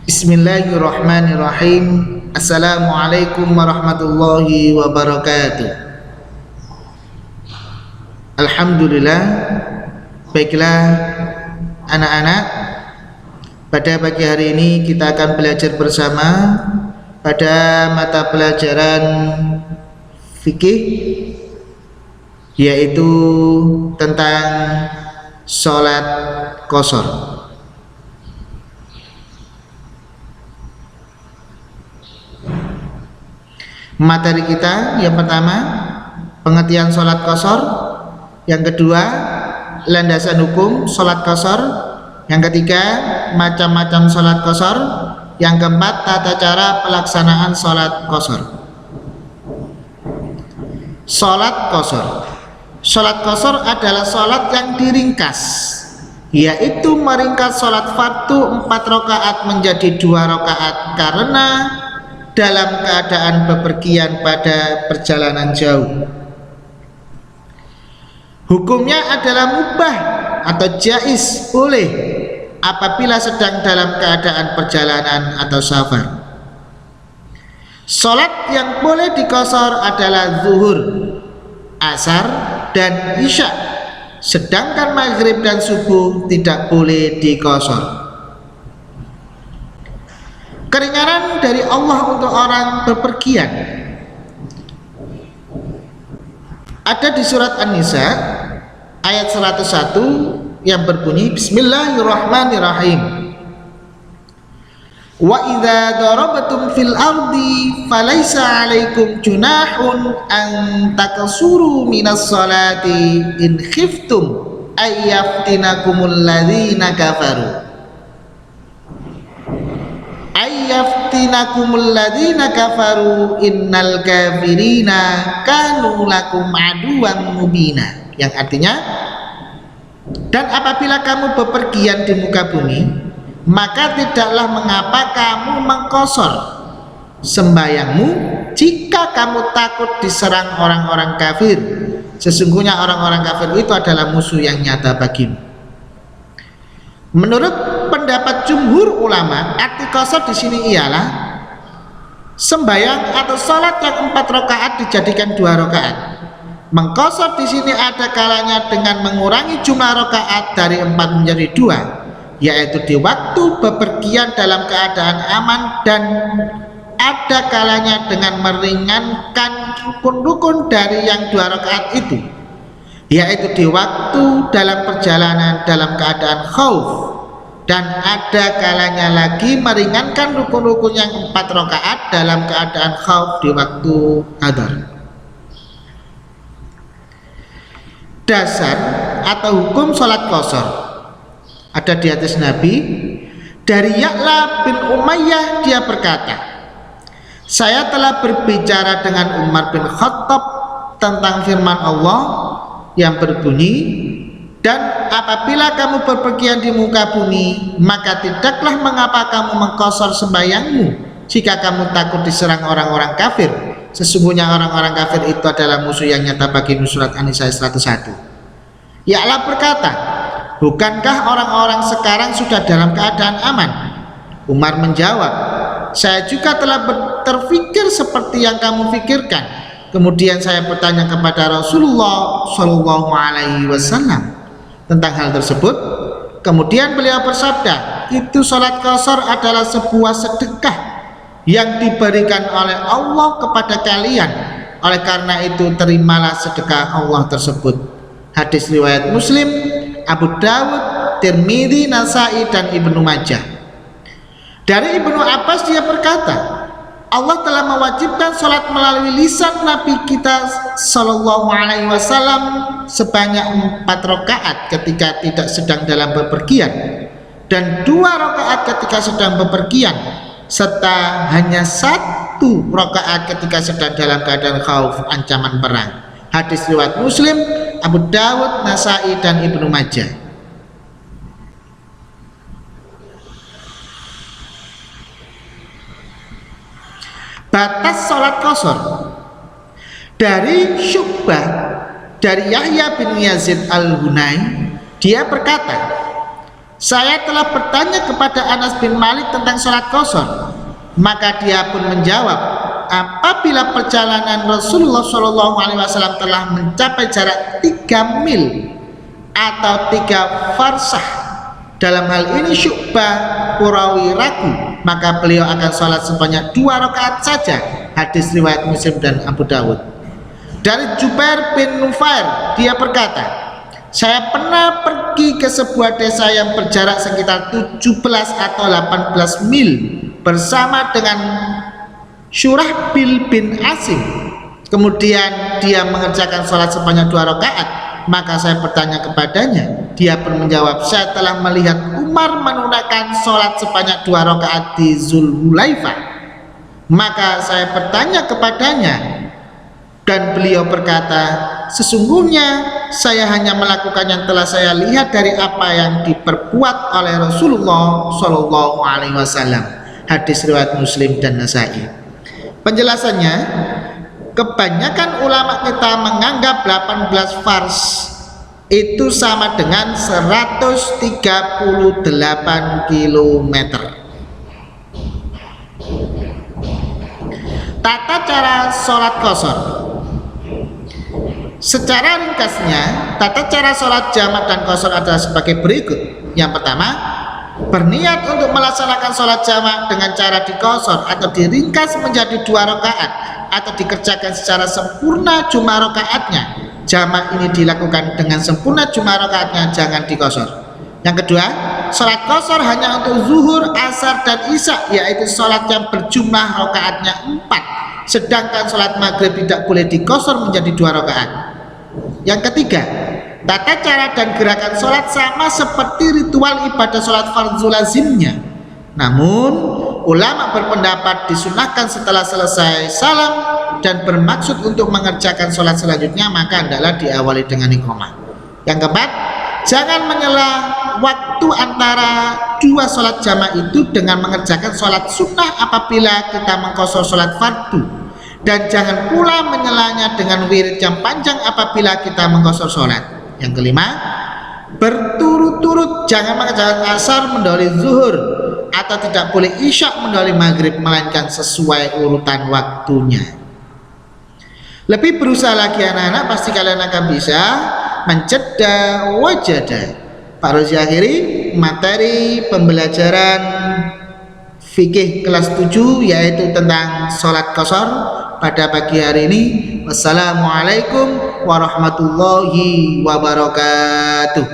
Bismillahirrahmanirrahim. Assalamualaikum warahmatullahi wabarakatuh. Alhamdulillah. Baiklah anak-anak, pada pagi hari ini kita akan belajar bersama pada mata pelajaran fikih, yaitu tentang sholat qashar. Materi kita yang pertama pengertian sholat qashar, yang kedua landasan hukum sholat qashar, yang ketiga macam-macam sholat qashar, yang keempat tata cara pelaksanaan sholat qashar. Sholat qashar, sholat qashar adalah sholat yang diringkas, yaitu meringkas sholat fardu 4 rakaat menjadi 2 rakaat karena dalam keadaan bepergian pada perjalanan jauh. Hukumnya adalah mubah atau jaiz, boleh apabila sedang dalam keadaan perjalanan atau safar. Salat yang boleh diqashar adalah zuhur, asar, dan isya, sedangkan maghrib dan subuh tidak boleh diqashar. Keringanan dari Allah untuk orang bepergian ada di surat An-Nisa ayat 101 yang berbunyi Bismillahirrahmanirrahim. Wa idza darabatum fil ardi falaisa 'alaikum junahun an taqsuru minas salati in khiftum ay yaftinakumul ladzina kafaru. Ayyaftinakumul ladzina kafaru innal kafirina kanu lakum aduwan mubina, yang artinya, dan apabila kamu bepergian di muka bumi, maka tidaklah mengapa kamu mengqashar sembayangmu jika kamu takut diserang orang-orang kafir. Sesungguhnya orang-orang kafir itu adalah musuh yang nyata bagimu. Menurut pendapat jumhur ulama, arti qashar di sini ialah sembayang atau salat yang 4 rakaat dijadikan 2 rakaat. Mengqashar di sini ada kalanya dengan mengurangi jumlah rakaat dari 4 menjadi 2, yaitu di waktu bepergian dalam keadaan aman, dan ada kalanya dengan meringankan rukun-rukun dari yang 2 rakaat itu, yaitu di waktu dalam perjalanan dalam keadaan khauf, dan ada kalanya lagi meringankan rukun-rukun yang 4 rakaat dalam keadaan khauf di waktu hadar. Dasar atau hukum sholat qashar ada di hadis Nabi dari Ya'la bin Umayyah, dia berkata, saya telah berbicara dengan Umar bin Khattab tentang firman Allah yang berbunyi, dan apabila kamu berpergian di muka bumi, maka tidaklah mengapa kamu mengqashar sembayangmu jika kamu takut diserang orang-orang kafir. Sesungguhnya orang-orang kafir itu adalah musuh yang nyata bagimu. Surat An-Nisa 101. Ya'la berkata, bukankah orang-orang sekarang sudah dalam keadaan aman? Umar menjawab, saya juga telah terfikir seperti yang kamu fikirkan. Kemudian saya bertanya kepada Rasulullah Shallallahu Alaihi Wasallam tentang hal tersebut. Kemudian beliau bersabda, itu sholat qashar adalah sebuah sedekah yang diberikan oleh Allah kepada kalian. Oleh karena itu terimalah sedekah Allah tersebut. Hadis riwayat Muslim, Abu Dawud, Tirmidzi, Nasai, dan Ibnu Majah. Dari Ibnu Abbas dia berkata, Allah telah mewajibkan sholat melalui lisan Nabi kita Sallallahu Alaihi Wasallam sebanyak 4 rakaat ketika tidak sedang dalam bepergian, dan 2 rakaat ketika sedang bepergian, serta hanya 1 rakaat ketika sedang dalam keadaan khauf ancaman perang. Hadis riwayat Muslim, Abu Dawud, Nasai, dan Ibnu Majah. Batas sholat qashar dari Syu'bah, dari Yahya bin Yazid al-Hunay, dia berkata, Saya telah bertanya kepada Anas bin Malik tentang sholat qasar, maka dia pun menjawab, apabila perjalanan Rasulullah SAW telah mencapai jarak 3 mil atau 3 farsah, dalam hal ini Syu'bah purawi ragu, maka beliau akan sholat sebanyak 2 rakaat saja. Hadis riwayat Muslim dan Abu Dawud. Dari Jubair bin Nufair, dia berkata, saya pernah pergi ke sebuah desa yang berjarak sekitar 17 atau 18 mil bersama dengan Syurahbil bin Asim. Kemudian dia mengerjakan sholat sebanyak 2 rakaat. Maka saya bertanya kepadanya, dia pun menjawab, saya telah melihat Umar menunaikan sholat sebanyak 2 rakaat di Zulhulaifah. Maka saya bertanya kepadanya, dan beliau berkata, sesungguhnya saya hanya melakukan yang telah saya lihat dari apa yang diperbuat oleh Rasulullah SAW. Hadis riwayat Muslim dan Nasai. Penjelasannya, kebanyakan ulama kita menganggap 18 fars itu sama dengan 138 kilometer. Tata cara sholat qasar. Secara ringkasnya, tata cara sholat jamak dan qasar adalah sebagai berikut. Yang pertama, berniat untuk melaksanakan sholat jamak dengan cara diqasar atau diringkas menjadi 2 rakaat atau dikerjakan secara sempurna jumlah rakaatnya. Jamak ini dilakukan dengan sempurna jumlah rakaatnya, jangan diqasar. Yang kedua, sholat qasar hanya untuk zuhur, asar, dan isya, yaitu sholat yang berjumlah rakaatnya 4. Sedangkan sholat maghrib tidak boleh diqasar menjadi 2 rakaat. Yang ketiga, tata cara dan gerakan sholat sama seperti ritual ibadah sholat fardhu lazimnya. Namun, ulama berpendapat disunahkan setelah selesai salam dan bermaksud untuk mengerjakan sholat selanjutnya, maka hendaklah diawali dengan iqamah. Yang keempat, jangan menyela waktu antara 2 sholat jamaah itu dengan mengerjakan sholat sunnah apabila kita mengqasar sholat fardu, dan jangan pula menyelanya dengan wirid yang panjang apabila kita mengqasar sholat. Yang kelima, berturut-turut jangan mengerjakan asar mendahului zuhur atau tidak boleh isya mendahului maghrib, melainkan sesuai urutan waktunya. Lebih berusaha lagi anak-anak, pasti kalian akan bisa menceda wajada. Pak Rozi akhiri materi pembelajaran fikih kelas 7 yaitu tentang sholat qasar pada pagi hari ini. Wassalamualaikum warahmatullahi wabarakatuh.